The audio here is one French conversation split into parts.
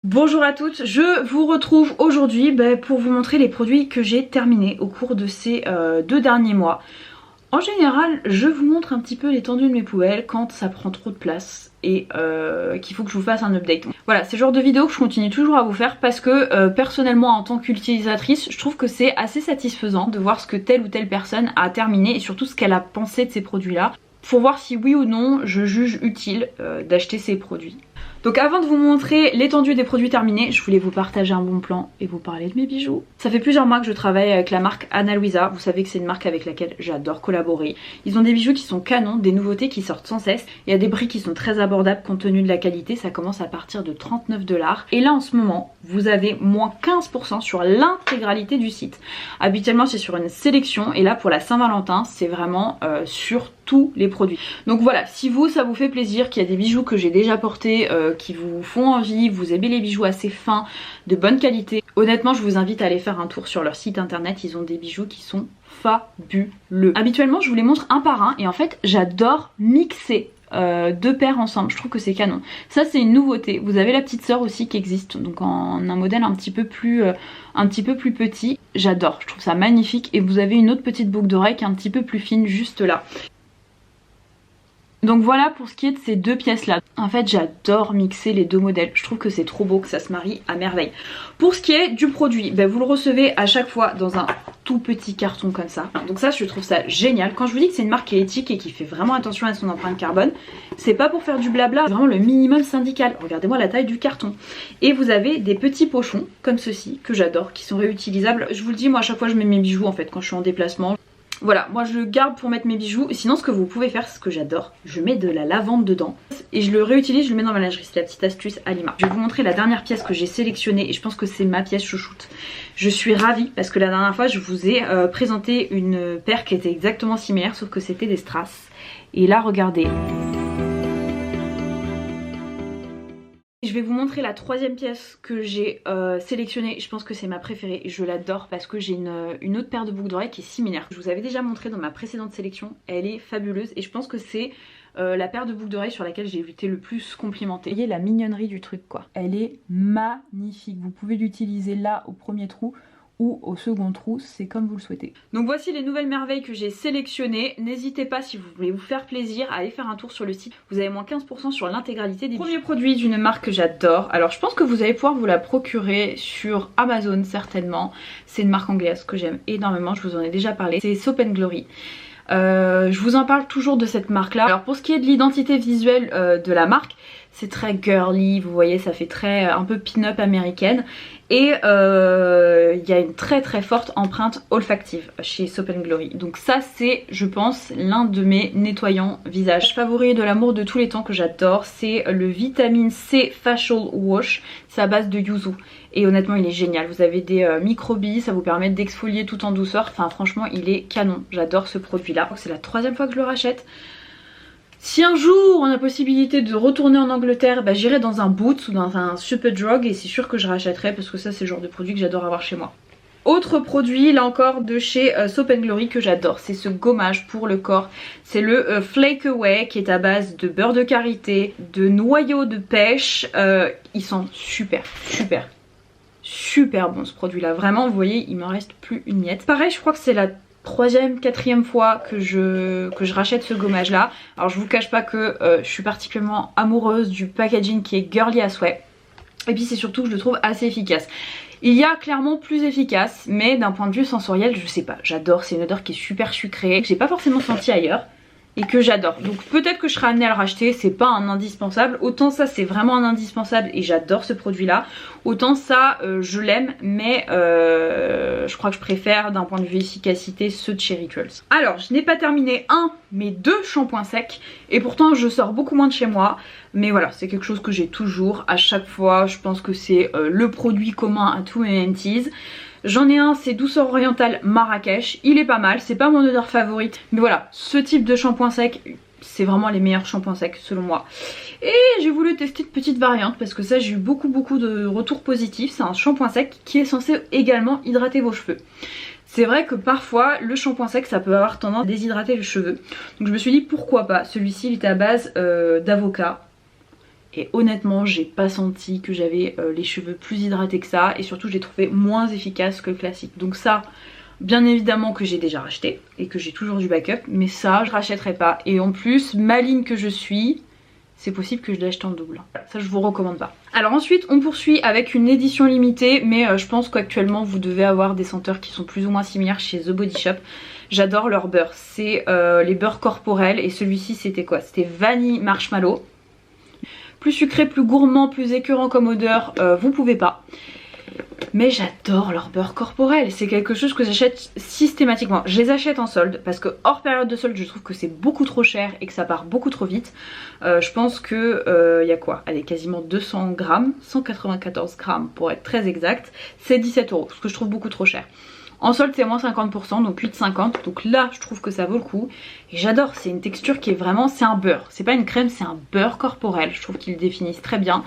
Bonjour à toutes, je vous retrouve aujourd'hui pour vous montrer les produits que j'ai terminés au cours de ces 2 derniers mois. En général, je vous montre un petit peu l'étendue de mes poubelles quand ça prend trop de place et qu'il faut que je vous fasse un update. Voilà, c'est le genre de vidéo que je continue toujours à vous faire parce que personnellement en tant qu'utilisatrice, je trouve que c'est assez satisfaisant de voir ce que telle ou telle personne a terminé et surtout ce qu'elle a pensé de ces produits-là pour voir si oui ou non je juge utile d'acheter ces produits. Donc avant de vous montrer l'étendue des produits terminés, je voulais vous partager un bon plan et vous parler de mes bijoux. Ça fait plusieurs mois que je travaille avec la marque Ana Luisa. Vous savez que c'est une marque avec laquelle j'adore collaborer. Ils ont des bijoux qui sont canons, des nouveautés qui sortent sans cesse. Il y a des prix qui sont très abordables compte tenu de la qualité. Ça commence à partir de 39 $. Et là en ce moment, vous avez moins 15% sur l'intégralité du site. Habituellement c'est sur une sélection et là pour la Saint-Valentin, c'est vraiment sur tous les produits. Donc voilà, si vous ça vous fait plaisir, qu'il y a des bijoux que j'ai déjà portés qui vous font envie, vous aimez les bijoux assez fins, de bonne qualité, honnêtement je vous invite à aller faire un tour sur leur site internet, ils ont des bijoux qui sont fabuleux. Habituellement je vous les montre un par un et en fait j'adore mixer deux paires ensemble, je trouve que c'est canon. Ça c'est une nouveauté, vous avez la petite sœur aussi qui existe, donc en un modèle un petit peu plus petit, j'adore, je trouve ça magnifique et vous avez une autre petite boucle d'oreille qui est un petit peu plus fine juste là. Donc voilà pour ce qui est de ces deux pièces là. En fait j'adore mixer les deux modèles, je trouve que c'est trop beau, que ça se marie à merveille. Pour ce qui est du produit, vous le recevez à chaque fois dans un tout petit carton comme ça. Donc ça je trouve ça génial. Quand je vous dis que c'est une marque qui est éthique et qui fait vraiment attention à son empreinte carbone, c'est pas pour faire du blabla, c'est vraiment le minimum syndical. Regardez-moi la taille du carton. Et vous avez des petits pochons comme ceci que j'adore, qui sont réutilisables. Je vous le dis, moi à chaque fois je mets mes bijoux en fait quand je suis en déplacement. Voilà, moi je le garde pour mettre mes bijoux. Sinon ce que vous pouvez faire, c'est ce que j'adore, je mets de la lavande dedans et je le réutilise, je le mets dans ma lingerie. C'est la petite astuce Alima. Je vais vous montrer la dernière pièce que j'ai sélectionnée et je pense que c'est ma pièce chouchoute. Je suis ravie parce que la dernière fois je vous ai présenté une paire qui était exactement similaire sauf que c'était des strass. Et là regardez. Je vais vous montrer la troisième pièce que j'ai sélectionnée, je pense que c'est ma préférée, je l'adore parce que j'ai une autre paire de boucles d'oreilles qui est similaire. Je vous avais déjà montré dans ma précédente sélection, elle est fabuleuse et je pense que c'est la paire de boucles d'oreilles sur laquelle j'ai été le plus complimentée. Vous voyez la mignonnerie du truc quoi, elle est magnifique, vous pouvez l'utiliser là au premier trou ou au second trou, c'est comme vous le souhaitez. Donc voici les nouvelles merveilles que j'ai sélectionnées. N'hésitez pas si vous voulez vous faire plaisir à aller faire un tour sur le site. Vous avez moins 15% sur l'intégralité des premiers produits d'une marque que j'adore. Alors je pense que vous allez pouvoir vous la procurer sur Amazon certainement. C'est une marque anglaise que j'aime énormément, je vous en ai déjà parlé. C'est Soap & Glory. Je vous en parle toujours de cette marque là. Alors pour ce qui est de l'identité visuelle de la marque, c'est très girly, vous voyez, ça fait très un peu pin-up américaine. Et il y a une très très forte empreinte olfactive chez Soap & Glory. Donc ça c'est, je pense, l'un de mes nettoyants visage favoris de l'amour de tous les temps que j'adore. C'est le Vitamine C Facial Wash. C'est à base de yuzu. Et honnêtement il est génial. Vous avez des microbilles, ça vous permet d'exfolier tout en douceur. Enfin franchement il est canon. J'adore ce produit là. C'est la troisième fois que je le rachète. Si un jour on a possibilité de retourner en Angleterre, j'irai dans un Boots ou dans un Superdrug et c'est sûr que je rachèterai parce que ça c'est le genre de produit que j'adore avoir chez moi. Autre produit là encore de chez Soap & Glory que j'adore, c'est ce gommage pour le corps. C'est le Flake Away qui est à base de beurre de karité, de noyaux de pêche. Ils sont super bon ce produit là. Vraiment vous voyez il m'en reste plus une miette. Pareil je crois que c'est la troisième, quatrième fois que je rachète ce gommage là. Alors je vous cache pas que je suis particulièrement amoureuse du packaging qui est girly à souhait. Et puis c'est surtout que je le trouve assez efficace. Il y a clairement plus efficace, mais d'un point de vue sensoriel, je sais pas, j'adore, c'est une odeur qui est super sucrée, que j'ai pas forcément senti ailleurs. Et que j'adore. Donc peut-être que je serai amenée à le racheter, c'est pas un indispensable. Autant ça c'est vraiment un indispensable et j'adore ce produit là. Autant ça je l'aime mais je crois que je préfère d'un point de vue efficacité ceux de chez Rituals. Alors je n'ai pas terminé un mais deux shampoings secs et pourtant je sors beaucoup moins de chez moi. Mais voilà c'est quelque chose que j'ai toujours à chaque fois. Je pense que c'est le produit commun à tous mes mentees. J'en ai un, c'est Douceur Orientale Marrakech, il est pas mal, c'est pas mon odeur favorite, mais voilà, ce type de shampoing sec, c'est vraiment les meilleurs shampoings secs selon moi. Et j'ai voulu tester une petite variante parce que ça j'ai eu beaucoup de retours positifs, c'est un shampoing sec qui est censé également hydrater vos cheveux. C'est vrai que parfois le shampoing sec ça peut avoir tendance à déshydrater les cheveux, donc je me suis dit pourquoi pas, celui-ci il est à base d'avocat. Et honnêtement j'ai pas senti que j'avais les cheveux plus hydratés que ça, et surtout j'ai trouvé moins efficace que le classique. Donc ça bien évidemment que j'ai déjà racheté et que j'ai toujours du backup, mais ça je rachèterai pas. Et en plus maligne que je suis, c'est possible que je l'achète en double. Ça je vous recommande pas. Alors ensuite on poursuit avec une édition limitée, mais je pense qu'actuellement vous devez avoir des senteurs qui sont plus ou moins similaires chez The Body Shop. J'adore leur beurre, c'est les beurres corporels, et celui-ci c'était quoi? C'était vanille marshmallow. Plus sucré, plus gourmand, plus écœurant comme odeur, vous pouvez pas. Mais j'adore leur beurre corporel, c'est quelque chose que j'achète systématiquement. Je les achète en solde parce que hors période de solde je trouve que c'est beaucoup trop cher et que ça part beaucoup trop vite. Je pense que y a quoi? Allez, quasiment 200 grammes, 194 grammes pour être très exact, c'est 17 €, ce que je trouve beaucoup trop cher. En solde c'est moins 50%, donc plus de 50, donc là je trouve que ça vaut le coup. Et j'adore, c'est une texture qui est vraiment, c'est un beurre, c'est pas une crème, c'est un beurre corporel, je trouve qu'ils le définissent très bien.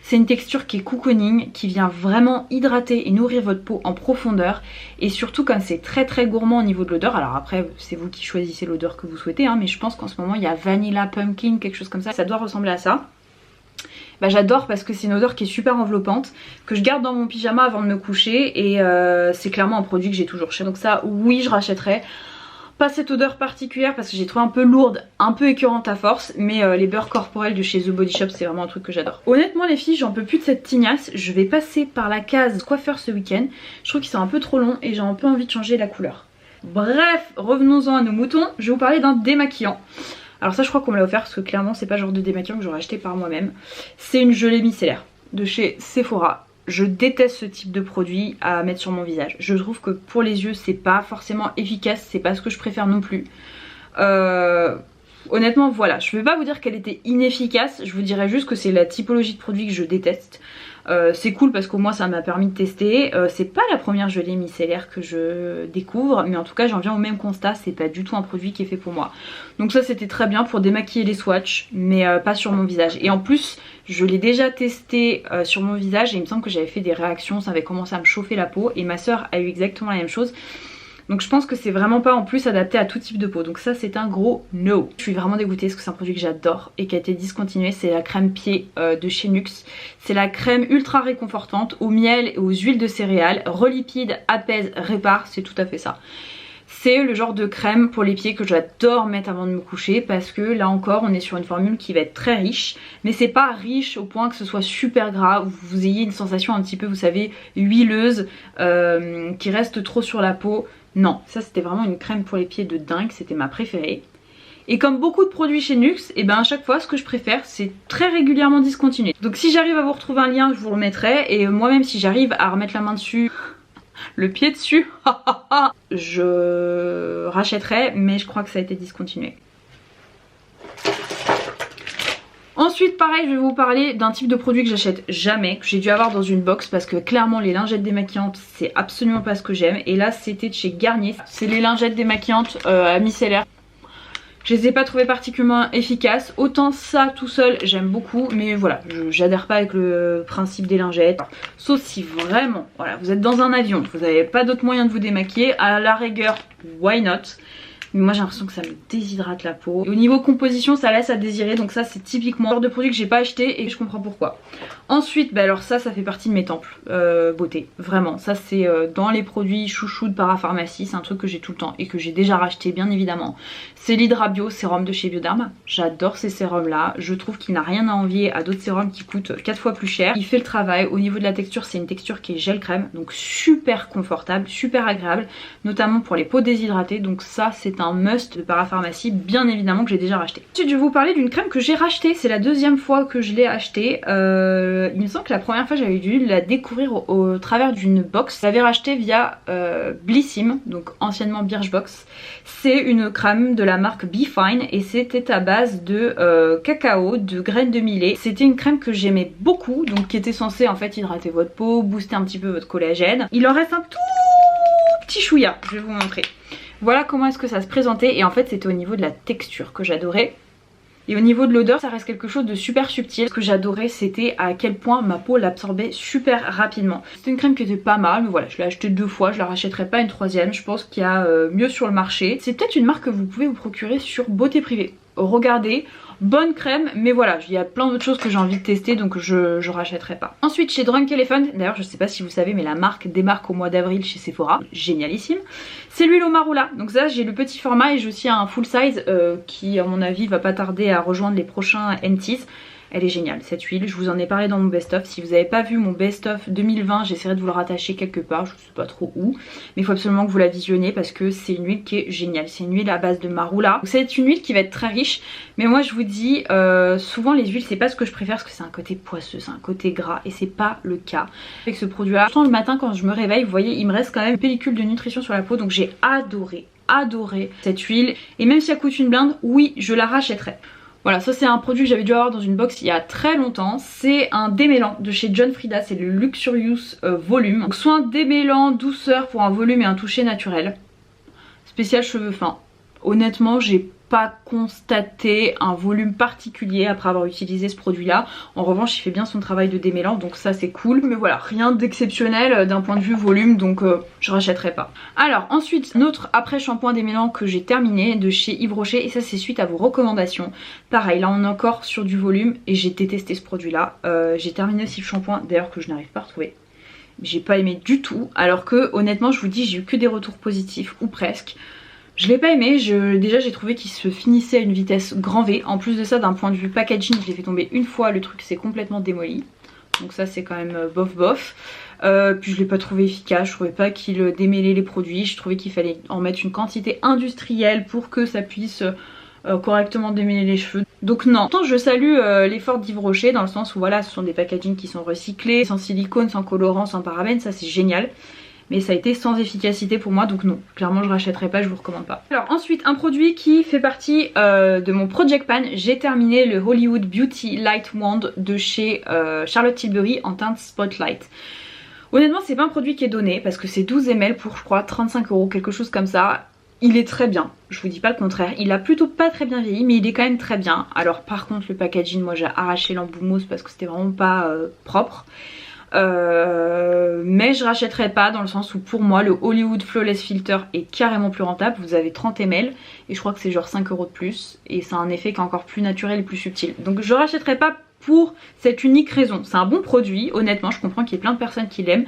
C'est une texture qui est cocooning, qui vient vraiment hydrater et nourrir votre peau en profondeur. Et surtout comme c'est très très gourmand au niveau de l'odeur, alors après c'est vous qui choisissez l'odeur que vous souhaitez, hein, mais je pense qu'en ce moment il y a vanilla, pumpkin, quelque chose comme ça doit ressembler à ça. Bah j'adore parce que c'est une odeur qui est super enveloppante, que je garde dans mon pyjama avant de me coucher, et c'est clairement un produit que j'ai toujours chez moi. Donc ça oui je rachèterai. Pas cette odeur particulière parce que j'ai trouvé un peu lourde, un peu écœurante à force, mais les beurres corporels de chez The Body Shop c'est vraiment un truc que j'adore. Honnêtement les filles, j'en peux plus de cette tignasse, je vais passer par la case coiffeur ce week-end. Je trouve qu'ils sont un peu trop longs et j'ai un peu envie de changer la couleur. Bref, revenons-en à nos moutons, je vais vous parler d'un démaquillant. Alors ça je crois qu'on me l'a offert parce que clairement c'est pas le genre de démaquillant que j'aurais acheté par moi-même. C'est une gelée micellaire de chez Sephora. Je déteste ce type de produit à mettre sur mon visage. Je trouve que pour les yeux c'est pas forcément efficace, c'est pas ce que je préfère non plus. Honnêtement voilà, je vais pas vous dire qu'elle était inefficace, je vous dirais juste que c'est la typologie de produit que je déteste. C'est cool parce qu'au moins ça m'a permis de tester. C'est pas la première gelée micellaire que je découvre, mais en tout cas j'en viens au même constat, c'est pas du tout un produit qui est fait pour moi. Donc ça c'était très bien pour démaquiller les swatchs, mais pas sur mon visage. Et en plus je l'ai déjà testé sur mon visage et il me semble que j'avais fait des réactions, ça avait commencé à me chauffer la peau, et ma soeur a eu exactement la même chose. Donc je pense que c'est vraiment pas en plus adapté à tout type de peau. Donc ça c'est un gros no. Je suis vraiment dégoûtée parce que c'est un produit que j'adore et qui a été discontinué. C'est la crème pied de chez NYX. C'est la crème ultra réconfortante au miel et aux huiles de céréales. Relipide, apaise, répare, c'est tout à fait ça. C'est le genre de crème pour les pieds que j'adore mettre avant de me coucher parce que là encore on est sur une formule qui va être très riche, mais c'est pas riche au point que ce soit super gras, ou vous ayez une sensation un petit peu, vous savez, huileuse, qui reste trop sur la peau. Non, ça c'était vraiment une crème pour les pieds de dingue, c'était ma préférée. Et comme beaucoup de produits chez NYX, et ben à chaque fois ce que je préfère c'est très régulièrement discontinuer. Donc si j'arrive à vous retrouver un lien je vous le mettrai, et moi-même si j'arrive à remettre la main dessus, le pied dessus, je rachèterai, mais je crois que ça a été discontinué. Ensuite pareil je vais vous parler d'un type de produit que j'achète jamais, que j'ai dû avoir dans une box parce que clairement les lingettes démaquillantes c'est absolument pas ce que j'aime. Et là c'était de chez Garnier, c'est les lingettes démaquillantes à micellaire. Je les ai pas trouvées particulièrement efficaces, autant ça tout seul j'aime beaucoup, mais voilà, j'adhère pas avec le principe des lingettes. Sauf si vraiment, voilà, vous êtes dans un avion, vous n'avez pas d'autre moyen de vous démaquiller, à la rigueur, why not? Mais moi j'ai l'impression que ça me déshydrate la peau. Et au niveau composition ça laisse à désirer, donc ça c'est typiquement le genre de produit que j'ai pas acheté et je comprends pourquoi. Ensuite bah alors ça fait partie de mes temples beauté, vraiment. Ça c'est dans les produits chouchou de parapharmacie, c'est un truc que j'ai tout le temps et que j'ai déjà racheté bien évidemment. C'est l'Hydra Bio sérum de chez Bioderma. J'adore ces sérums là, je trouve qu'il n'a rien à envier à d'autres sérums qui coûtent 4 fois plus cher. Il fait le travail, au niveau de la texture c'est une texture qui est gel crème, donc super confortable, super agréable, notamment pour les peaux déshydratées, donc ça c'est un must de parapharmacie bien évidemment que j'ai déjà racheté. Ensuite je vais vous parler d'une crème que j'ai rachetée, c'est la deuxième fois que je l'ai achetée. Il me semble que la première fois j'avais dû la découvrir au travers d'une box. Je l'avais rachetée via Blissim, donc anciennement Birchbox. C'est une crème de la marque Be Fine et c'était à base de cacao, de graines de millet. C'était une crème que j'aimais beaucoup, donc qui était censée en fait hydrater votre peau, booster un petit peu votre collagène. Il en reste un tout petit chouïa, je vais vous montrer. Voilà comment est-ce que ça se présentait, et en fait c'était au niveau de la texture que j'adorais. Et au niveau de l'odeur ça reste quelque chose de super subtil. Ce que j'adorais c'était à quel point ma peau l'absorbait super rapidement. C'était une crème qui était pas mal, mais voilà, je l'ai achetée 2 fois, je la rachèterai pas une troisième. Je pense qu'il y a mieux sur le marché. C'est peut-être une marque que vous pouvez vous procurer sur Beauté Privée. Regardez, bonne crème, mais voilà, il y a plein d'autres choses que j'ai envie de tester, donc je rachèterai pas. Ensuite chez Drunk Elephant, d'ailleurs je sais pas si vous savez mais la marque démarque au mois d'avril chez Sephora, génialissime. C'est l'huile au marula, donc ça j'ai le petit format et j'ai aussi un full size qui à mon avis va pas tarder à rejoindre les prochains NT's. Elle est géniale cette huile, je vous en ai parlé dans mon best-of. Si vous n'avez pas vu mon best-of 2020, j'essaierai de vous le rattacher quelque part, je ne sais pas trop où. Mais il faut absolument que vous la visionniez parce que c'est une huile qui est géniale. C'est une huile à base de marula. C'est une huile qui va être très riche. Mais moi je vous dis, souvent les huiles c'est pas ce que je préfère parce que c'est un côté poisseux, c'est un côté gras. Et c'est pas le cas avec ce produit là. Pourtant le matin quand je me réveille, vous voyez il me reste quand même une pellicule de nutrition sur la peau. Donc j'ai adoré cette huile. Et même si elle coûte une blinde, oui je la rachèterai. Voilà, ça c'est un produit que j'avais dû avoir dans une box il y a très longtemps. C'est un démêlant de chez John Frieda, c'est le Luxurious Volume. Donc soin démêlant, douceur pour un volume et un toucher naturel. Spécial cheveux fins. Honnêtement, j'ai pas constaté un volume particulier après avoir utilisé ce produit là. En revanche il fait bien son travail de démêlant, donc ça c'est cool, mais voilà, rien d'exceptionnel d'un point de vue volume, donc je rachèterai pas. Alors ensuite notre après shampoing démêlant que j'ai terminé de chez Yves Rocher, et ça c'est suite à vos recommandations. Pareil, là on est encore sur du volume et j'ai détesté ce produit là. J'ai terminé aussi le shampoing d'ailleurs que je n'arrive pas à retrouver. J'ai pas aimé du tout, alors que honnêtement je vous dis j'ai eu que des retours positifs ou presque. Je l'ai pas aimé, déjà j'ai trouvé qu'il se finissait à une vitesse grand V. En plus de ça, d'un point de vue packaging, je l'ai fait tomber une fois, le truc s'est complètement démoli. Donc ça c'est quand même bof bof. Puis je l'ai pas trouvé efficace, je trouvais pas qu'il démêlait les produits. Je trouvais qu'il fallait en mettre une quantité industrielle pour que ça puisse correctement démêler les cheveux. Donc non. Pourtant je salue l'effort d'Yves Rocher dans le sens où voilà, ce sont des packagings qui sont recyclés, sans silicone, sans colorant, sans parabènes, ça c'est génial. Mais ça a été sans efficacité pour moi, donc non, clairement je rachèterai pas, je vous recommande pas. Alors ensuite un produit qui fait partie de mon Project Pan, j'ai terminé le Hollywood Beauty Light Wand de chez Charlotte Tilbury en teinte Spotlight. Honnêtement c'est pas un produit qui est donné parce que c'est 12 ml pour je crois 35 €, quelque chose comme ça. Il est très bien, je vous dis pas le contraire, il a plutôt pas très bien vieilli mais il est quand même très bien. Alors par contre le packaging, moi j'ai arraché l'embout mousse parce que c'était vraiment pas propre. Mais je rachèterai pas dans le sens où pour moi le Hollywood Flawless Filter est carrément plus rentable. Vous avez 30 ml et je crois que c'est genre 5 € de plus et c'est un effet qui est encore plus naturel et plus subtil. Donc je rachèterai pas pour cette unique raison. C'est un bon produit, honnêtement je comprends qu'il y ait plein de personnes qui l'aiment,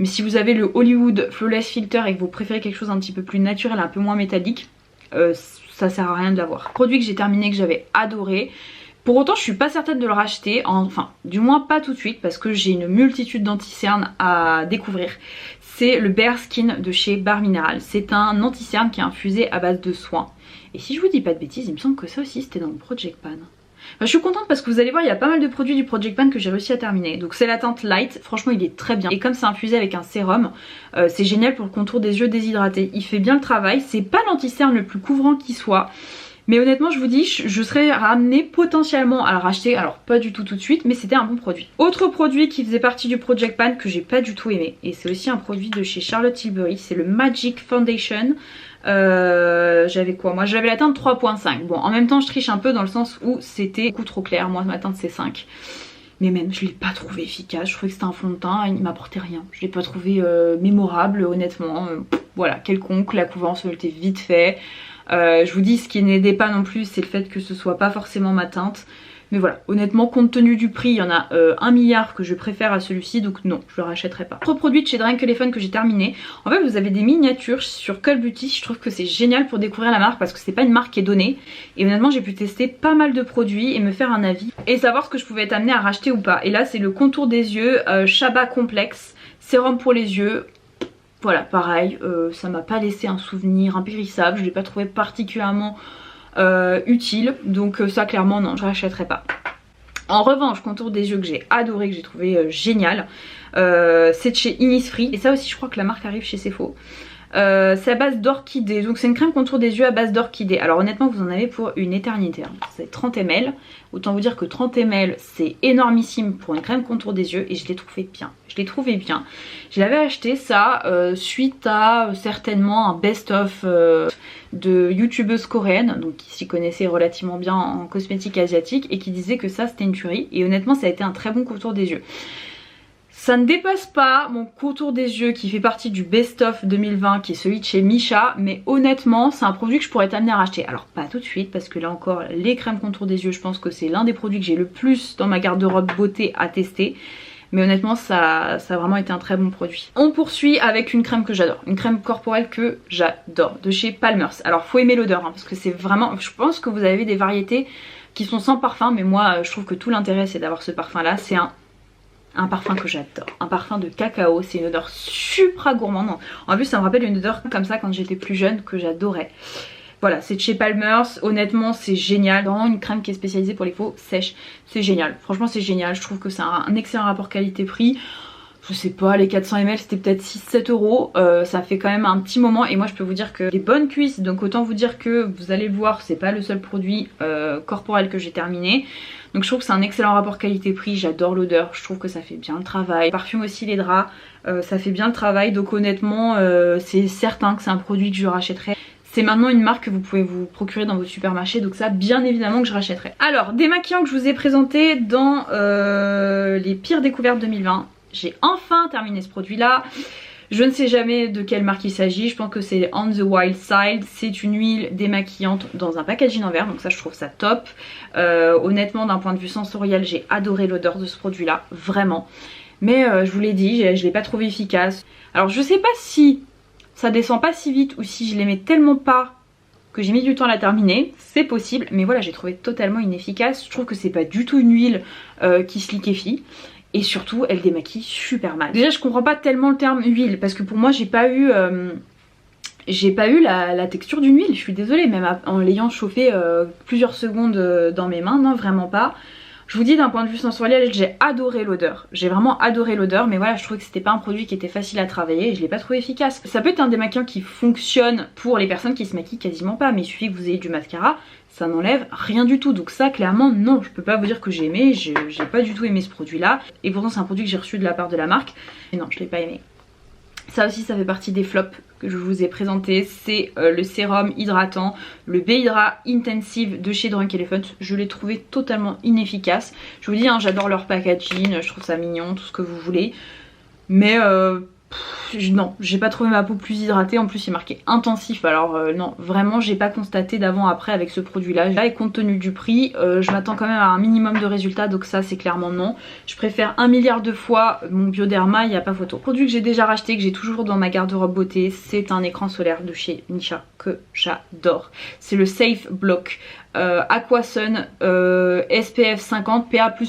mais si vous avez le Hollywood Flawless Filter et que vous préférez quelque chose un petit peu plus naturel, un peu moins métallique, ça sert à rien de l'avoir. Produit que j'ai terminé, que j'avais adoré. Pour autant je suis pas certaine de le racheter, enfin du moins pas tout de suite parce que j'ai une multitude d'anti-cernes à découvrir. C'est le Bare Skin de chez Bare Mineral. C'est un anti-cerne qui est infusé à base de soin. Et si je vous dis pas de bêtises, il me semble que ça aussi c'était dans le Project Pan. Enfin, je suis contente parce que vous allez voir il y a pas mal de produits du Project Pan que j'ai réussi à terminer. Donc c'est la teinte light, franchement il est très bien. Et comme c'est infusé avec un sérum, c'est génial pour le contour des yeux déshydratés. Il fait bien le travail, c'est pas l'anti-cerne le plus couvrant qui soit. Mais honnêtement je vous dis, je serais ramenée potentiellement à le racheter, alors pas du tout de suite, mais c'était un bon produit. Autre produit qui faisait partie du Project Pan que j'ai pas du tout aimé, et c'est aussi un produit de chez Charlotte Tilbury, c'est le Magic Foundation. J'avais quoi? Moi j'avais la teinte 3.5, bon en même temps je triche un peu dans le sens où c'était beaucoup trop clair, moi ma teinte c'est 5. Mais même je l'ai pas trouvé efficace, je trouvais que c'était un fond de teint, il m'apportait rien. Je l'ai pas trouvé mémorable honnêtement, voilà, quelconque, la couvrance elle était vite fait. Je vous dis ce qui n'aidait pas non plus c'est le fait que ce soit pas forcément ma teinte. Mais voilà, honnêtement compte tenu du prix il y en a 1 milliard que je préfère à celui-ci, donc non je le rachèterai pas. Autre produit de chez Drunk Elephant que j'ai terminé. En fait vous avez des miniatures sur Call Beauty, je trouve que c'est génial pour découvrir la marque parce que c'est pas une marque qui est donnée. Et honnêtement j'ai pu tester pas mal de produits et me faire un avis et savoir ce que je pouvais être amenée à racheter ou pas. Et là c'est le contour des yeux Shaba Complex, sérum pour les yeux. Voilà pareil, ça m'a pas laissé un souvenir impérissable, je l'ai pas trouvé particulièrement utile, donc ça clairement non je rachèterai pas. En revanche contour des yeux que j'ai adoré, que j'ai trouvé génial, c'est de chez Innisfree et ça aussi je crois que la marque arrive chez Sephora. C'est à base d'orchidée, donc c'est une crème contour des yeux à base d'orchidée. Alors honnêtement vous en avez pour une éternité, hein. C'est 30 ml, autant vous dire que 30 ml c'est énormissime pour une crème contour des yeux et je l'ai trouvé bien. Je l'avais acheté ça suite à certainement un best-of de youtubeuses coréennes, donc qui s'y connaissaient relativement bien en cosmétique asiatique et qui disait que ça c'était une tuerie et honnêtement ça a été un très bon contour des yeux. Ça ne dépasse pas mon contour des yeux qui fait partie du best-of 2020 qui est celui de chez Missha, mais honnêtement c'est un produit que je pourrais t'amener à racheter. Alors pas tout de suite parce que là encore les crèmes contour des yeux je pense que c'est l'un des produits que j'ai le plus dans ma garde-robe beauté à tester. Mais honnêtement ça a vraiment été un très bon produit. On poursuit avec une crème que j'adore, une crème corporelle que j'adore de chez Palmer's. Alors faut aimer l'odeur parce que c'est vraiment, je pense que vous avez des variétés qui sont sans parfum, mais moi je trouve que tout l'intérêt c'est d'avoir ce parfum là. C'est un parfum que j'adore, un parfum de cacao, c'est une odeur super gourmande. En plus ça me rappelle une odeur comme ça quand j'étais plus jeune que j'adorais. Voilà, c'est de chez Palmer's, honnêtement c'est génial, vraiment une crème qui est spécialisée pour les peaux sèches, c'est génial, franchement c'est génial, je trouve que c'est un excellent rapport qualité-prix. Je sais pas, les 400 ml c'était peut-être 6-7 euros, ça fait quand même un petit moment et moi je peux vous dire que les bonnes cuisses, donc autant vous dire que vous allez le voir, c'est pas le seul produit corporel que j'ai terminé. Donc je trouve que c'est un excellent rapport qualité-prix, j'adore l'odeur, je trouve que ça fait bien le travail. Parfume aussi les draps, ça fait bien le travail, donc honnêtement c'est certain que c'est un produit que je rachèterai. C'est maintenant une marque que vous pouvez vous procurer dans votre supermarché, donc ça bien évidemment que je rachèterai. Alors, démaquillant que je vous ai présenté dans les pires découvertes 2020. J'ai enfin terminé ce produit là. Je ne sais jamais de quelle marque il s'agit, je pense que c'est On the Wild Side. C'est une huile démaquillante dans un packaging en verre, donc ça je trouve ça top. Honnêtement d'un point de vue sensoriel j'ai adoré l'odeur de ce produit là, vraiment. Mais je vous l'ai dit, je l'ai pas trouvé efficace. Alors je sais pas si ça descend pas si vite ou si je l'aimais tellement pas que j'ai mis du temps à la terminer, c'est possible, mais voilà j'ai trouvé totalement inefficace. Je trouve que c'est pas du tout une huile qui se liquéfie. Et surtout elle démaquille super mal. Déjà je comprends pas tellement le terme huile parce que pour moi j'ai pas eu la texture d'une huile, je suis désolée, même en l'ayant chauffé plusieurs secondes dans mes mains, non vraiment pas. Je vous dis d'un point de vue sensoriel j'ai adoré l'odeur, j'ai vraiment adoré l'odeur, mais voilà je trouvais que c'était pas un produit qui était facile à travailler et je l'ai pas trouvé efficace. Ça peut être un démaquillant qui fonctionne pour les personnes qui se maquillent quasiment pas, mais il suffit que vous ayez du mascara, ça n'enlève rien du tout. Donc ça clairement non, je peux pas vous dire que j'ai aimé, j'ai pas du tout aimé ce produit là. Et pourtant c'est un produit que j'ai reçu de la part de la marque, mais non je l'ai pas aimé. Ça aussi ça fait partie des flops que je vous ai présenté, c'est le sérum hydratant, le B-Hydra Intensive de chez Drunk Elephant. Je l'ai trouvé totalement inefficace. Je vous dis hein, j'adore leur packaging, je trouve ça mignon, tout ce que vous voulez. Mais non, j'ai pas trouvé ma peau plus hydratée, en plus il est marqué intensif, alors non, vraiment j'ai pas constaté d'avant après avec ce produit là. Là et compte tenu du prix, je m'attends quand même à un minimum de résultats, donc ça c'est clairement non. Je préfère 1 milliard de fois mon Bioderma, il n'y a pas photo. Produit que j'ai déjà racheté, que j'ai toujours dans ma garde-robe beauté, c'est un écran solaire de chez Missha que j'adore. C'est le Safe Block. Aquasun SPF 50 PA++++,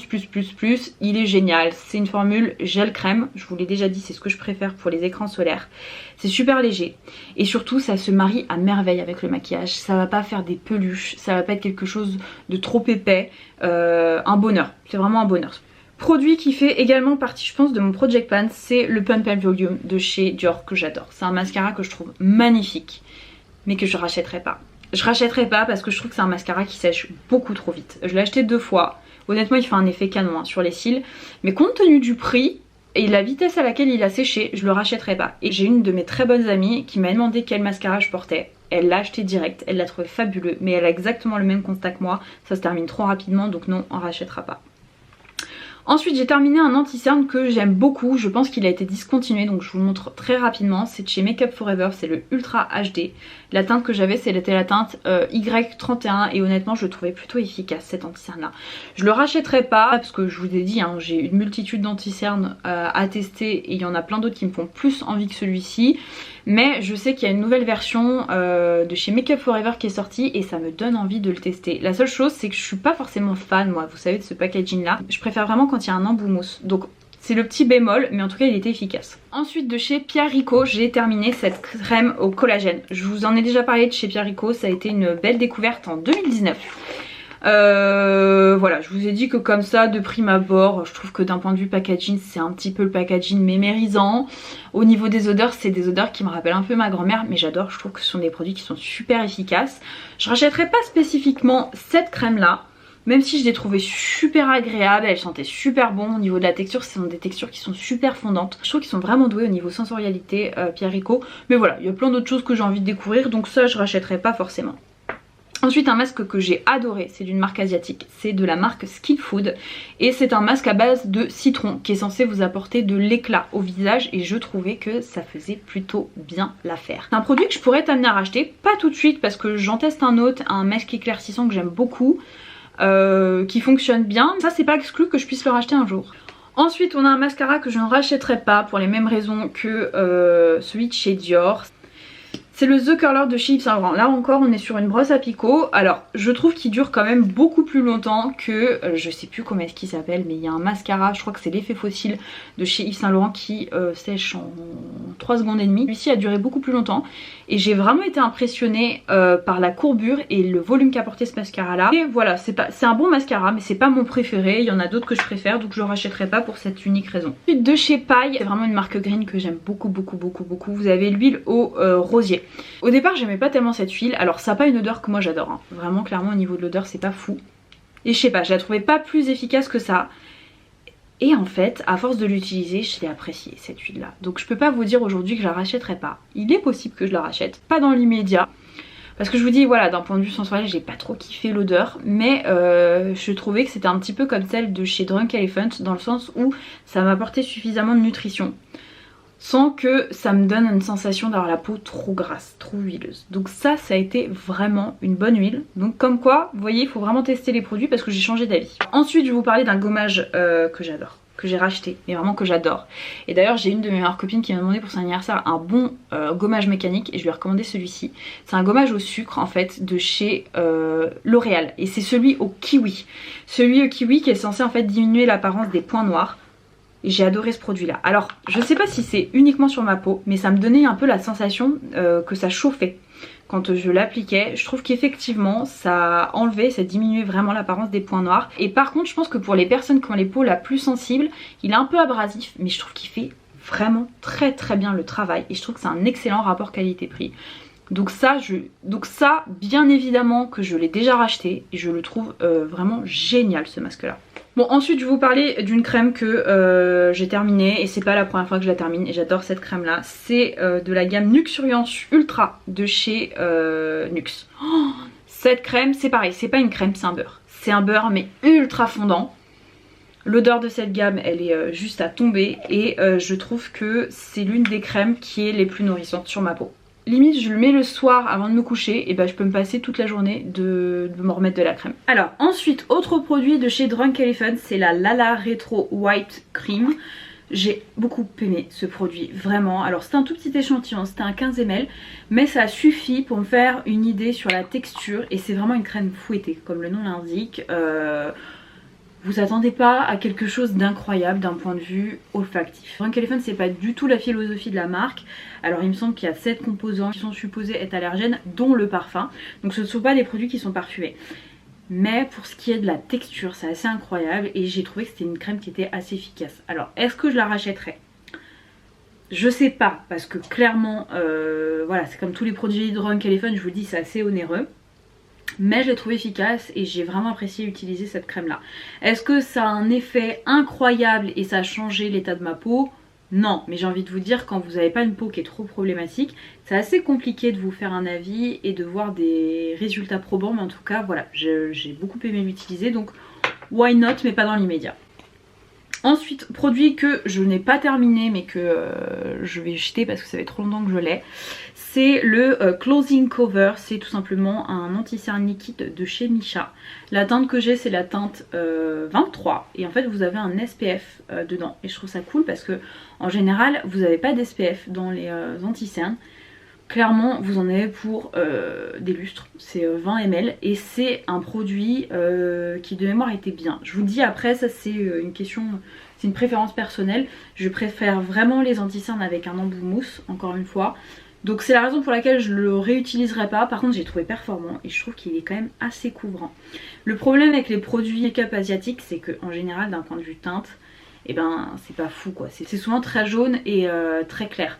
il est génial, c'est une formule gel crème, je vous l'ai déjà dit, c'est ce que je préfère pour les écrans solaires. C'est super léger et surtout ça se marie à merveille avec le maquillage, ça va pas faire des peluches, ça va pas être quelque chose de trop épais, un bonheur, c'est vraiment un bonheur. Produit qui fait également partie je pense de mon Project Pan, c'est le Pump and Volume de chez Dior que j'adore. C'est un mascara que je trouve magnifique mais que je rachèterai pas. Je rachèterai pas parce que je trouve que c'est un mascara qui sèche beaucoup trop vite. Je l'ai acheté 2 fois. Honnêtement il fait un effet canon hein, sur les cils. Mais compte tenu du prix et la vitesse à laquelle il a séché, je le rachèterai pas. Et j'ai une de mes très bonnes amies qui m'a demandé quel mascara je portais. Elle l'a acheté direct, elle l'a trouvé fabuleux. Mais elle a exactement le même constat que moi. Ça se termine trop rapidement donc non on rachètera pas. Ensuite j'ai terminé un anti-cerne que j'aime beaucoup, je pense qu'il a été discontinué donc je vous le montre très rapidement. C'est de chez Make Up For Ever, c'est le Ultra HD. La teinte que j'avais c'était la teinte Y31 et honnêtement je le trouvais plutôt efficace cet anti-cerne là. Je le rachèterai pas parce que je vous ai dit hein, j'ai une multitude d'anti-cernes à tester et il y en a plein d'autres qui me font plus envie que celui-ci. Mais je sais qu'il y a une nouvelle version de chez Make Up For Ever qui est sortie et ça me donne envie de le tester. La seule chose c'est que je suis pas forcément fan moi, vous savez, de ce packaging là. Je préfère vraiment quand il y a un embout mousse. Donc c'est le petit bémol mais en tout cas il était efficace. Ensuite de chez Pierre Rico j'ai terminé cette crème au collagène. Je vous en ai déjà parlé de chez Pierre Rico, ça a été une belle découverte en 2019. Voilà, je vous ai dit que comme ça de prime abord je trouve que d'un point de vue packaging c'est un petit peu le packaging mémérisant. Au niveau des odeurs c'est des odeurs qui me rappellent un peu ma grand-mère mais j'adore, je trouve que ce sont des produits qui sont super efficaces. Je rachèterai pas spécifiquement cette crème là, même si je l'ai trouvée super agréable, elle sentait super bon. Au niveau de la texture, ce sont des textures qui sont super fondantes. Je trouve qu'ils sont vraiment doués au niveau sensorialité Pierre Rico. Mais voilà, il y a plein d'autres choses que j'ai envie de découvrir, donc ça je rachèterai pas forcément. Ensuite un masque que j'ai adoré, c'est d'une marque asiatique, c'est de la marque Skin Food et c'est un masque à base de citron qui est censé vous apporter de l'éclat au visage et je trouvais que ça faisait plutôt bien l'affaire. C'est un produit que je pourrais t'amener à racheter, pas tout de suite parce que j'en teste un autre, un masque éclaircissant que j'aime beaucoup, qui fonctionne bien. Ça c'est pas exclu que je puisse le racheter un jour. Ensuite on a un mascara que je ne rachèterai pas pour les mêmes raisons que celui de chez Dior. C'est le The Curler de chez Yves Saint Laurent. Là encore on est sur une brosse à picot. Alors je trouve qu'il dure quand même beaucoup plus longtemps que je sais plus comment est-ce qu'il s'appelle, mais il y a un mascara, je crois que c'est l'effet fossile de chez Yves Saint Laurent qui sèche en 3 secondes et demie. Celui-ci a duré beaucoup plus longtemps et j'ai vraiment été impressionnée par la courbure et le volume qu'a porté ce mascara là. Et voilà, c'est un bon mascara mais c'est pas mon préféré, il y en a d'autres que je préfère donc je le rachèterai pas pour cette unique raison. Ensuite de chez Paille, c'est vraiment une marque green que j'aime beaucoup. Vous avez l'huile au rosier. Au départ j'aimais pas tellement cette huile, alors ça n'a pas une odeur que moi j'adore, hein. Vraiment clairement au niveau de l'odeur c'est pas fou. Et je sais pas, je la trouvais pas plus efficace que ça. Et en fait à force de l'utiliser je l'ai appréciée cette huile là. Donc je peux pas vous dire aujourd'hui que je la rachèterai pas. Il est possible que je la rachète, pas dans l'immédiat. Parce que je vous dis voilà, d'un point de vue sensoriel j'ai pas trop kiffé l'odeur. Mais je trouvais que c'était un petit peu comme celle de chez Drunk Elephant, dans le sens où ça m'apportait suffisamment de nutrition sans que ça me donne une sensation d'avoir la peau trop grasse, trop huileuse. Donc ça a été vraiment une bonne huile. Donc comme quoi, vous voyez, il faut vraiment tester les produits parce que j'ai changé d'avis. Ensuite, je vais vous parler d'un gommage que j'adore, que j'ai racheté, mais vraiment que j'adore. Et d'ailleurs, j'ai une de mes meilleures copines qui m'a demandé pour son anniversaire un bon gommage mécanique et je lui ai recommandé celui-ci. C'est un gommage au sucre en fait de chez L'Oréal et c'est celui au kiwi. Celui au kiwi qui est censé en fait diminuer l'apparence des points noirs. J'ai adoré ce produit là. Alors je sais pas si c'est uniquement sur ma peau, mais ça me donnait un peu la sensation que ça chauffait quand je l'appliquais. Je trouve qu'effectivement ça enlevait, ça diminuait vraiment l'apparence des points noirs. Et par contre je pense que pour les personnes qui ont les peaux la plus sensible, il est un peu abrasif, mais je trouve qu'il fait vraiment très bien le travail. Et je trouve que c'est un excellent rapport qualité-prix. Donc ça bien évidemment que je l'ai déjà racheté et je le trouve vraiment génial ce masque là. Bon ensuite je vais vous parler d'une crème que j'ai terminée et c'est pas la première fois que je la termine et j'adore cette crème là. C'est de la gamme Nuxuriance Ultra de chez Nux. Oh, cette crème c'est pareil, c'est pas une crème, c'est un beurre. C'est un beurre mais ultra fondant. L'odeur de cette gamme elle est juste à tomber et je trouve que c'est l'une des crèmes qui est les plus nourrissantes sur ma peau. Limite je le mets le soir avant de me coucher et bah je peux me passer toute la journée de me remettre de la crème. Alors ensuite autre produit de chez Drunk Elephant, c'est la Lala Retro White Cream. J'ai beaucoup aimé ce produit vraiment. Alors c'était un tout petit échantillon, c'était un 15 ml mais ça suffit pour me faire une idée sur la texture et c'est vraiment une crème fouettée comme le nom l'indique. Vous attendez pas à quelque chose d'incroyable d'un point de vue olfactif. Drunk Elephant c'est pas du tout la philosophie de la marque. Alors il me semble qu'il y a 7 composants qui sont supposés être allergènes dont le parfum. Donc ce ne sont pas des produits qui sont parfumés. Mais pour ce qui est de la texture c'est assez incroyable et j'ai trouvé que c'était une crème qui était assez efficace. Alors est-ce que je la rachèterais? Je sais pas parce que clairement voilà c'est comme tous les produits de Drunk Elephant, je vous dis c'est assez onéreux. Mais je l'ai trouvé efficace et j'ai vraiment apprécié utiliser cette crème là. Est-ce que ça a un effet incroyable et ça a changé l'état de ma peau? Non, mais j'ai envie de vous dire quand vous n'avez pas une peau qui est trop problématique, c'est assez compliqué de vous faire un avis et de voir des résultats probants. Mais en tout cas voilà, j'ai beaucoup aimé l'utiliser donc why not, mais pas dans l'immédiat. Ensuite, produit que je n'ai pas terminé mais que je vais jeter parce que ça fait trop longtemps que je l'ai. C'est le Closing Cover, c'est tout simplement un anti-cerne liquide de chez Missha. La teinte que j'ai c'est la teinte 23 et en fait vous avez un SPF dedans. Et je trouve ça cool parce que en général vous n'avez pas d'SPF dans les anti-cernes. Clairement vous en avez pour des lustres, c'est 20 ml et c'est un produit qui de mémoire était bien. Je vous dis après ça c'est une question, c'est une préférence personnelle. Je préfère vraiment les anti-cernes avec un embout mousse encore une fois. Donc c'est la raison pour laquelle je le réutiliserai pas. Par contre j'ai trouvé performant et je trouve qu'il est quand même assez couvrant. Le problème avec les produits make-up asiatiques c'est que en général d'un point de vue teinte, et ben c'est pas fou quoi. C'est souvent très jaune et très clair.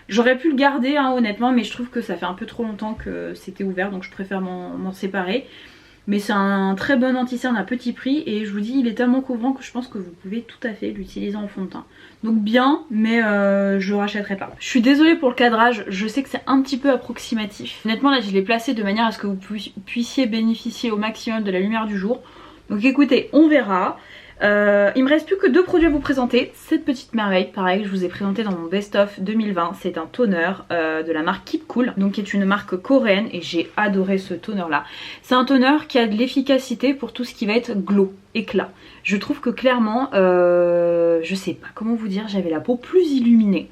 J'aurais pu le garder hein, honnêtement mais je trouve que ça fait un peu trop longtemps que c'était ouvert donc je préfère m'en séparer. mais c'est un très bon anti-cerne à petit prix et je vous dis il est tellement couvrant que je pense que vous pouvez tout à fait l'utiliser en fond de teint. Donc bien, mais je rachèterai pas. Je suis désolée pour le cadrage, je sais que c'est un petit peu approximatif. Honnêtement là je l'ai placé de manière à ce que vous puissiez bénéficier au maximum de la lumière du jour. Donc écoutez, on verra. Il me reste plus que 2 produits à vous présenter. Cette petite merveille, pareil, je vous ai présenté dans mon best-of 2020. C'est un toner de la marque Keep Cool, donc qui est une marque coréenne et j'ai adoré ce toner là. C'est un toner qui a de l'efficacité pour tout ce qui va être glow, éclat. Je trouve que clairement, je sais pas comment vous dire, j'avais la peau plus illuminée.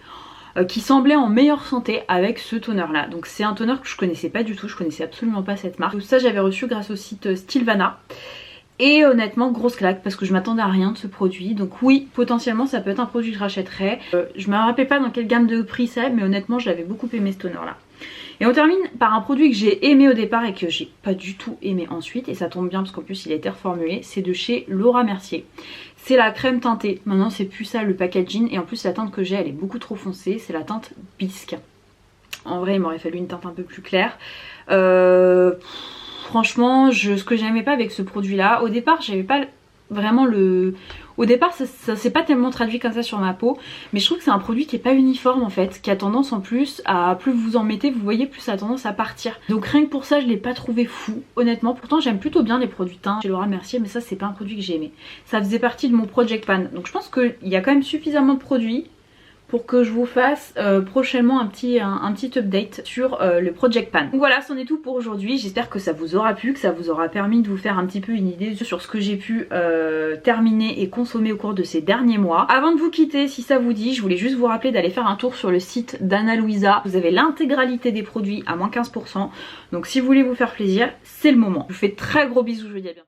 Qui semblait en meilleure santé avec ce toner là. Donc c'est un toner que je connaissais pas du tout, je connaissais absolument pas cette marque. Tout ça j'avais reçu grâce au site Stylevana. Et honnêtement grosse claque parce que je m'attendais à rien de ce produit. Donc oui, potentiellement ça peut être un produit que je rachèterais. Je me rappelle pas dans quelle gamme de prix c'est, mais honnêtement j'avais beaucoup aimé ce toner là. Et on termine par un produit que j'ai aimé au départ et que j'ai pas du tout aimé ensuite. Et ça tombe bien parce qu'en plus il a été reformulé. C'est de chez Laura Mercier. C'est la crème teintée. Maintenant c'est plus ça le packaging. Et en plus la teinte que j'ai elle est beaucoup trop foncée. C'est la teinte bisque. En vrai il m'aurait fallu une teinte un peu plus claire. Franchement, ce que j'aimais pas avec ce produit là, au départ j'avais pas vraiment le... Au départ ça s'est pas tellement traduit comme ça sur ma peau, mais je trouve que c'est un produit qui est pas uniforme en fait, qui a tendance en plus à, plus vous en mettez, vous voyez, plus ça a tendance à partir. Donc rien que pour ça je l'ai pas trouvé fou, honnêtement. Pourtant j'aime plutôt bien les produits teints chez Laura Mercier, mais ça c'est pas un produit que j'ai aimé. Ça faisait partie de mon Project Pan, donc je pense qu'il y a quand même suffisamment de produits pour que je vous fasse prochainement un petit update sur le Project Pan. Donc voilà, c'en est tout pour aujourd'hui. J'espère que ça vous aura plu, que ça vous aura permis de vous faire un petit peu une idée sur ce que j'ai pu terminer et consommer au cours de ces derniers mois. Avant de vous quitter, si ça vous dit, je voulais juste vous rappeler d'aller faire un tour sur le site d'Anna Louisa. Vous avez l'intégralité des produits à moins 15%. Donc si vous voulez vous faire plaisir, c'est le moment. Je vous fais de très gros bisous, je vous dis à bientôt.